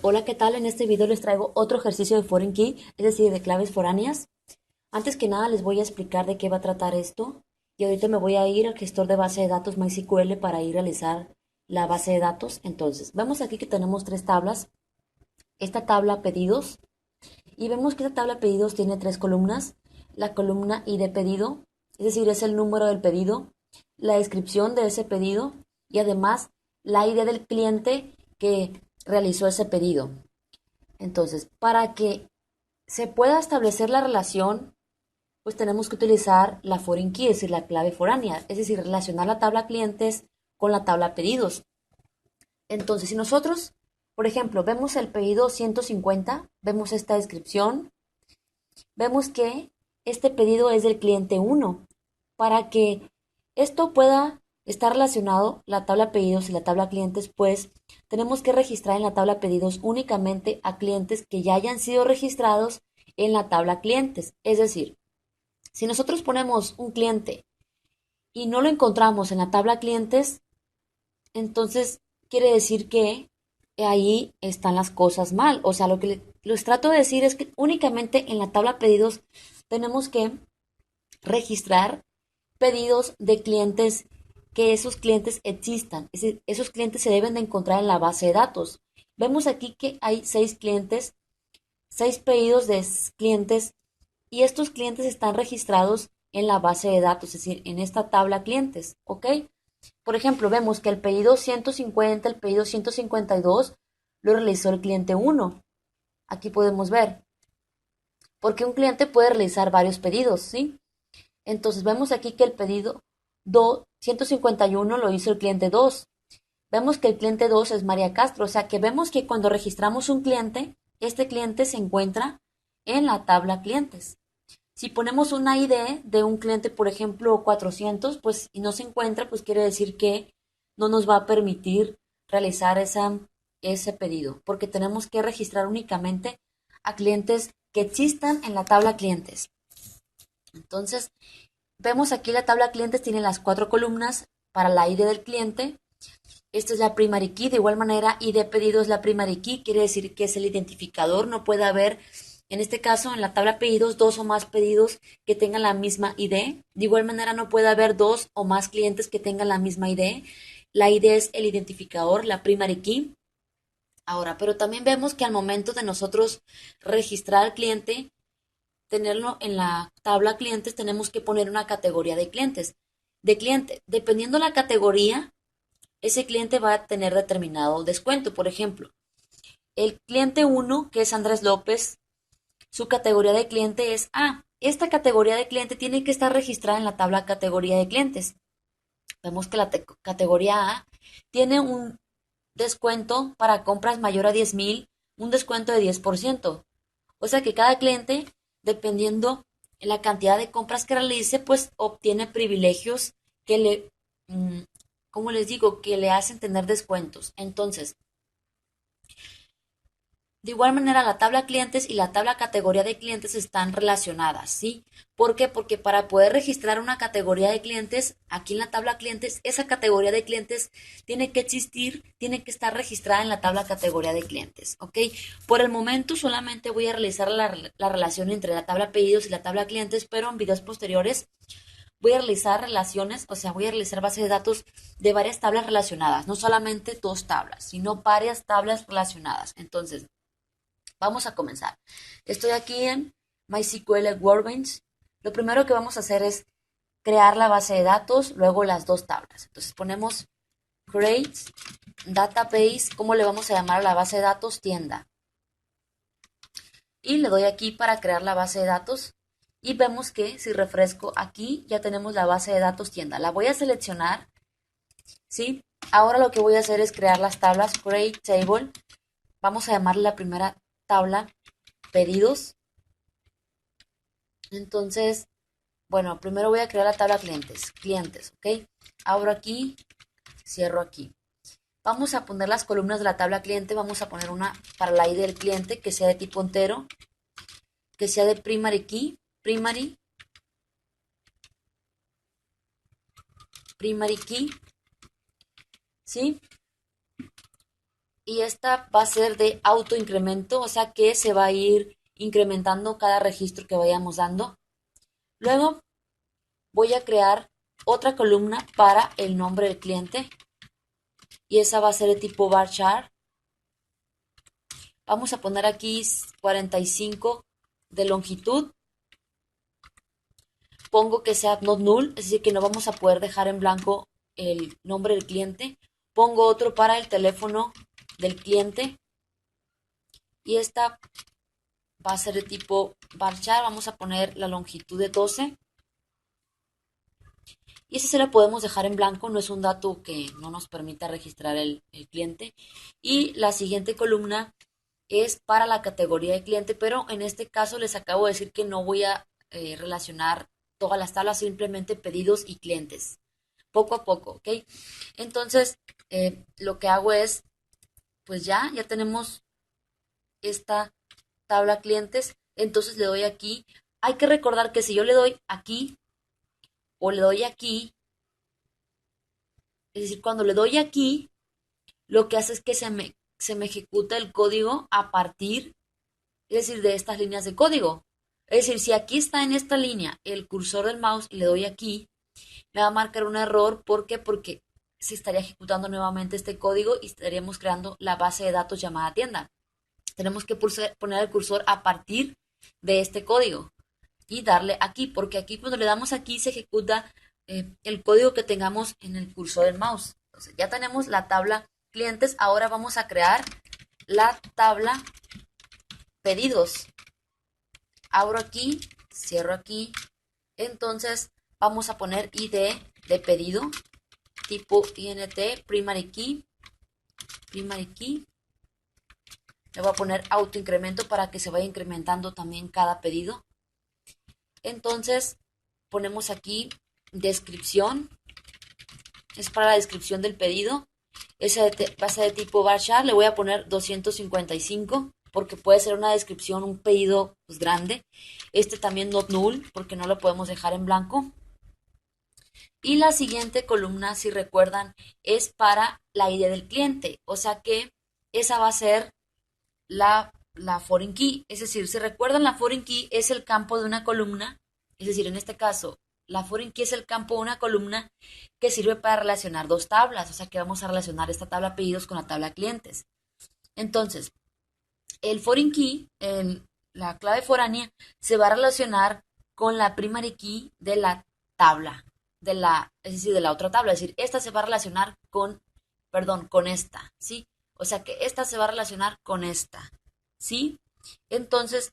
Hola, ¿qué tal? En este video les traigo otro ejercicio de Foreign Key, es decir, de claves foráneas. Antes que nada les voy a explicar de qué va a tratar esto y ahorita me voy a ir al gestor de base de datos MySQL para ir a realizar la base de datos. Entonces, vemos aquí que tenemos tres tablas. Esta tabla pedidos y vemos que esta tabla pedidos tiene tres columnas. La columna ID pedido, es decir, es el número del pedido, la descripción de ese pedido y además la ID del cliente que realizó ese pedido. Entonces, para que se pueda establecer la relación, pues tenemos que utilizar la foreign key, es decir, la clave foránea, es decir, relacionar la tabla clientes con la tabla pedidos. Entonces, si nosotros, por ejemplo, vemos el pedido 150, vemos esta descripción, vemos que este pedido es del cliente 1. Para que esto pueda estar relacionado, la tabla pedidos y la tabla clientes, pues tenemos que registrar en la tabla pedidos únicamente a clientes que ya hayan sido registrados en la tabla clientes. Es decir, si nosotros ponemos un cliente y no lo encontramos en la tabla clientes, entonces quiere decir que ahí están las cosas mal. O sea, lo que les trato de decir es que únicamente en la tabla pedidos tenemos que registrar pedidos de clientes, que esos clientes existan. Es decir, esos clientes se deben de encontrar en la base de datos. Vemos aquí que hay 6 clientes, 6 pedidos de clientes y estos clientes están registrados en la base de datos, es decir, en esta tabla clientes, ¿ok? Por ejemplo, vemos que el pedido 150, el pedido 152 lo realizó el cliente 1. Aquí podemos ver, porque un cliente puede realizar varios pedidos, ¿sí? Entonces vemos aquí que el pedido 151 lo hizo el cliente 2. Vemos que el cliente 2 es María Castro, o sea que vemos que cuando registramos un cliente, este cliente se encuentra en la tabla clientes. Si ponemos una ID de un cliente, por ejemplo, 400, pues y no se encuentra, pues quiere decir que no nos va a permitir realizar ese pedido, porque tenemos que registrar únicamente a clientes que existan en la tabla clientes. Entonces, vemos aquí la tabla clientes tiene las 4 columnas para la ID del cliente. Esta es la primary key. De igual manera, ID pedido es la primary key. Quiere decir que es el identificador. No puede haber, en este caso, en la tabla pedidos, dos o más pedidos que tengan la misma ID. De igual manera, no puede haber dos o más clientes que tengan la misma ID. La ID es el identificador, la primary key. Ahora, pero también vemos que al momento de nosotros registrar al cliente, tenerlo en la tabla clientes, tenemos que poner una categoría de clientes. De cliente, dependiendo la categoría, ese cliente va a tener determinado descuento. Por ejemplo, el cliente 1, que es Andrés López, su categoría de cliente es A. Esta categoría de cliente tiene que estar registrada en la tabla categoría de clientes. Vemos que la categoría A tiene un descuento para compras mayor a 10,000, un descuento de 10%. O sea que cada cliente, dependiendo la cantidad de compras que realice, pues obtiene privilegios que le, como les digo, que le hacen tener descuentos. Entonces, de igual manera, la tabla clientes y la tabla categoría de clientes están relacionadas, ¿sí? ¿Por qué? Porque para poder registrar una categoría de clientes, aquí en la tabla clientes, esa categoría de clientes tiene que existir, tiene que estar registrada en la tabla categoría de clientes, ¿ok? Por el momento solamente voy a realizar la relación entre la tabla pedidos y la tabla clientes, pero en videos posteriores voy a realizar relaciones, o sea, voy a realizar base de datos de varias tablas relacionadas, no solamente dos tablas, sino varias tablas relacionadas. Entonces, vamos a comenzar. Estoy aquí en MySQL Workbench. Lo primero que vamos a hacer es crear la base de datos, luego las dos tablas. Entonces ponemos create database, ¿cómo le vamos a llamar a la base de datos? Tienda. Y le doy aquí para crear la base de datos. Y vemos que si refresco aquí, ya tenemos la base de datos tienda. La voy a seleccionar, ¿sí? Ahora lo que voy a hacer es crear las tablas create table. Vamos a llamarle la primera tabla pedidos. Entonces, bueno, primero voy a crear la tabla clientes, ¿ok? Abro aquí, cierro aquí. Vamos a poner las columnas de la tabla cliente, vamos a poner una para la ID del cliente que sea de tipo entero, que sea de primary key, primary key, ¿sí? y esta va a ser de autoincremento, o sea que se va a ir incrementando cada registro que vayamos dando. Luego voy a crear otra columna para el nombre del cliente y esa va a ser de tipo varchar. Vamos a poner aquí 45 de longitud. Pongo que sea not null, es decir, que no vamos a poder dejar en blanco el nombre del cliente. Pongo otro para el teléfono del cliente y esta va a ser de tipo varchar. Vamos a poner la longitud de 12 y ese se la podemos dejar en blanco, no es un dato que no nos permita registrar el cliente. Y la siguiente columna es para la categoría de cliente, pero en este caso les acabo de decir que no voy a relacionar todas las tablas, simplemente pedidos y clientes, poco a poco, ¿ok? Entonces, lo que hago es, pues ya tenemos esta tabla clientes, entonces le doy aquí. Hay que recordar que si yo le doy aquí o le doy aquí, es decir, cuando le doy aquí, lo que hace es que se me ejecuta el código a partir, es decir, de estas líneas de código. Es decir, si aquí está en esta línea el cursor del mouse y le doy aquí, me va a marcar un error. ¿Por qué? Porque se estaría ejecutando nuevamente este código y estaríamos creando la base de datos llamada tienda. Tenemos que poner el cursor a partir de este código y darle aquí, porque aquí cuando le damos aquí se ejecuta el código que tengamos en el cursor del mouse. Entonces ya tenemos la tabla clientes, ahora vamos a crear la tabla pedidos. Abro aquí, cierro aquí, entonces vamos a poner ID de pedido, tipo INT, primary key, le voy a poner autoincremento para que se vaya incrementando también cada pedido. Entonces ponemos aquí descripción, es para la descripción del pedido. Esa va a ser de tipo varchar, le voy a poner 255 porque puede ser una descripción, un pedido pues grande. Este también not null porque no lo podemos dejar en blanco. Y la siguiente columna, si recuerdan, es para la ID del cliente, o sea que esa va a ser la foreign key. Es decir, si recuerdan, la foreign key es el campo de una columna, es decir, en este caso, la foreign key es el campo de una columna que sirve para relacionar dos tablas, o sea que vamos a relacionar esta tabla pedidos con la tabla clientes. Entonces, el foreign key, la clave foránea, se va a relacionar con la primary key de la tabla, es decir, de la otra tabla. Es decir, esta se va a relacionar con esta, ¿sí? O sea que esta se va a relacionar con esta, ¿sí? Entonces,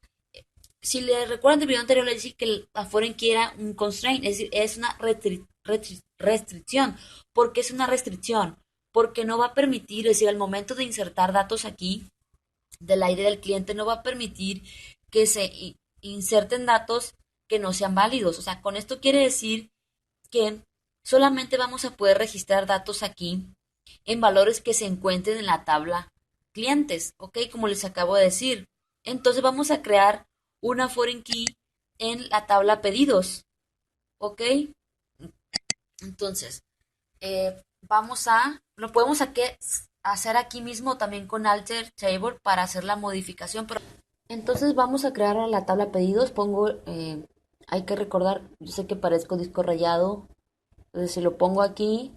si le recuerdan del video anterior, le dije que la foreign key era un constraint, es decir, es una restricción. ¿Por qué es una restricción? Porque no va a permitir, es decir, al momento de insertar datos aquí, del ID del cliente, no va a permitir que se inserten datos que no sean válidos. O sea, con esto quiere decir que solamente vamos a poder registrar datos aquí en valores que se encuentren en la tabla clientes, ¿ok? Como les acabo de decir. Entonces vamos a crear una foreign key en la tabla pedidos, ¿ok? Entonces, lo podemos hacer aquí mismo también con alter table para hacer la modificación. Pero entonces vamos a crear la tabla pedidos. Hay que recordar, yo sé que parezco disco rayado, entonces si lo pongo aquí,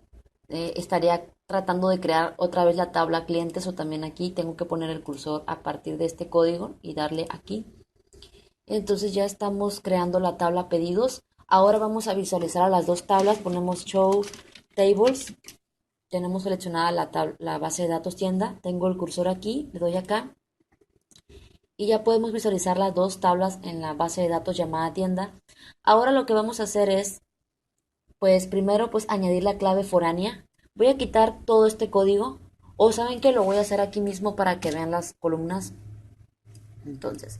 estaría tratando de crear otra vez la tabla clientes o también aquí tengo que poner el cursor a partir de este código y darle aquí. Entonces ya estamos creando la tabla pedidos. Ahora vamos a visualizar a las dos tablas. Ponemos show tables. Tenemos seleccionada la base de datos tienda. Tengo el cursor aquí, le doy acá. Y ya podemos visualizar las dos tablas en la base de datos llamada tienda. Ahora lo que vamos a hacer es, pues primero, pues añadir la clave foránea. Voy a quitar todo este código. O saben que lo voy a hacer aquí mismo para que vean las columnas. Entonces,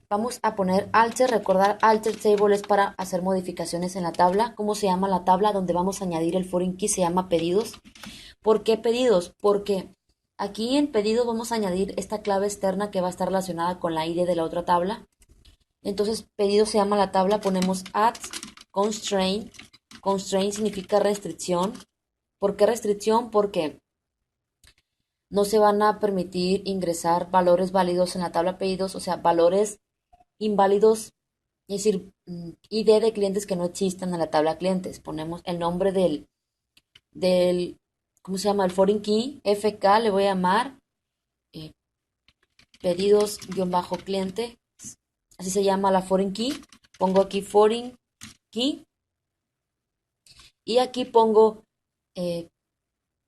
vamos a poner alter, recordar alter table es para hacer modificaciones en la tabla. ¿Cómo se llama la tabla donde vamos a añadir el foreign key? Se llama pedidos. ¿Por qué pedidos? Porque aquí en pedidos vamos a añadir esta clave externa que va a estar relacionada con la ID de la otra tabla. Entonces pedidos se llama la tabla, ponemos add constraint. Constraint significa restricción. ¿Por qué restricción? Porque no se van a permitir ingresar valores válidos en la tabla pedidos, o sea, valores inválidos, es decir, ID de clientes que no existan en la tabla clientes. Ponemos el nombre del ¿cómo se llama? El foreign key, FK, le voy a llamar eh, pedidos-cliente, así se llama la foreign key. Pongo aquí foreign key y aquí pongo, eh,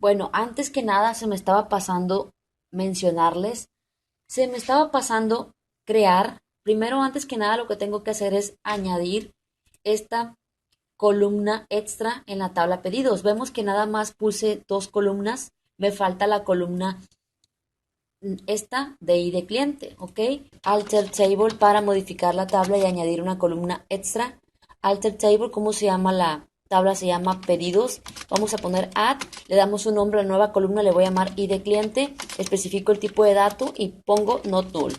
bueno, antes que nada se me estaba pasando mencionarles, se me estaba pasando crear, primero antes que nada lo que tengo que hacer es añadir esta columna extra en la tabla pedidos. Vemos que nada más puse dos columnas, me falta la columna esta de ID cliente, ¿ok? Alter table para modificar la tabla y añadir una columna extra. Alter table, ¿cómo se llama la tabla? Se llama pedidos. Vamos a poner add, le damos un nombre a la nueva columna, le voy a llamar ID cliente, especifico el tipo de dato y pongo not null.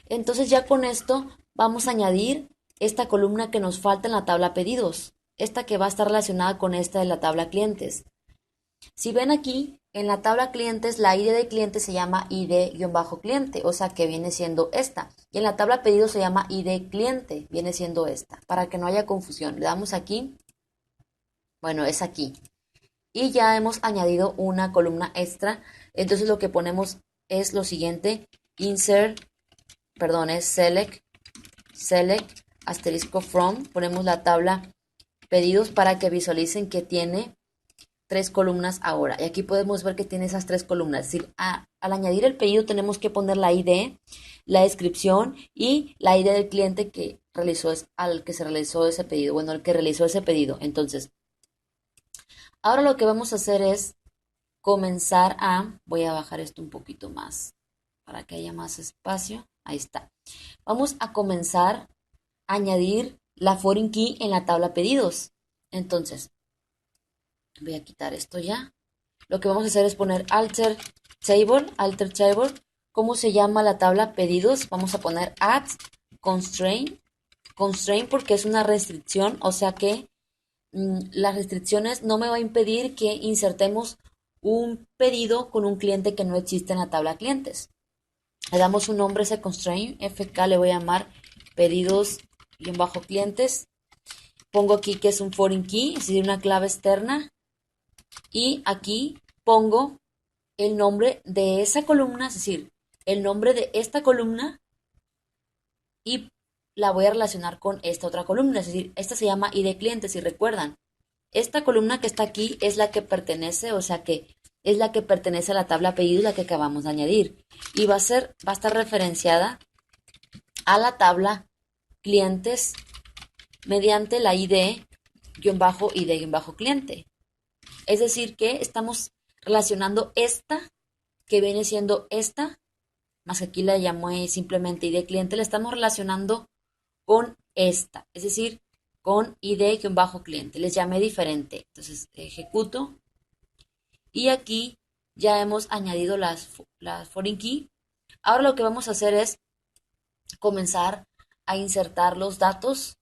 Entonces ya con esto vamos a añadir esta columna que nos falta en la tabla pedidos, esta que va a estar relacionada con esta de la tabla clientes. Si ven aquí, en la tabla clientes, la ID de cliente se llama ID-cliente, o sea que viene siendo esta. Y en la tabla pedidos se llama ID cliente, viene siendo esta, para que no haya confusión. Le damos aquí, bueno, es aquí. Y ya hemos añadido una columna extra. Entonces lo que ponemos es lo siguiente, es select, asterisco from, ponemos la tabla pedidos para que visualicen que tiene tres columnas ahora. Y aquí podemos ver que tiene esas tres columnas. Es decir, al añadir el pedido tenemos que poner la ID, la descripción y la ID del cliente que realizó, al que se realizó ese pedido. Bueno, el que realizó ese pedido. Entonces, ahora lo que vamos a hacer es comenzar voy a bajar esto un poquito más para que haya más espacio. Ahí está. Vamos a comenzar a añadir la foreign key en la tabla pedidos. Entonces, voy a quitar esto ya. Lo que vamos a hacer es poner alter table. ¿Cómo se llama la tabla pedidos? Vamos a poner add constraint. Constraint porque es una restricción, o sea que las restricciones no me va a impedir que insertemos un pedido con un cliente que no existe en la tabla clientes. Le damos un nombre a ese constraint, FK le voy a llamar pedidos-clientes. Pongo aquí que es un foreign key, es decir, una clave externa. Y aquí pongo el nombre de esa columna, es decir, el nombre de esta columna y la voy a relacionar con esta otra columna, es decir, esta se llama ID cliente, si recuerdan. Esta columna que está aquí es la que pertenece, o sea que es la que pertenece a la tabla pedido, la que acabamos de añadir. Y va a estar referenciada a la tabla clientes mediante la ID-ID-cliente. Es decir, que estamos relacionando esta, que viene siendo esta, más que aquí la llamé simplemente ID cliente, la estamos relacionando con esta, es decir, con ID-cliente. Les llamé diferente. Entonces, ejecuto. Y aquí ya hemos añadido las foreign key. Ahora lo que vamos a hacer es comenzar a insertar los datos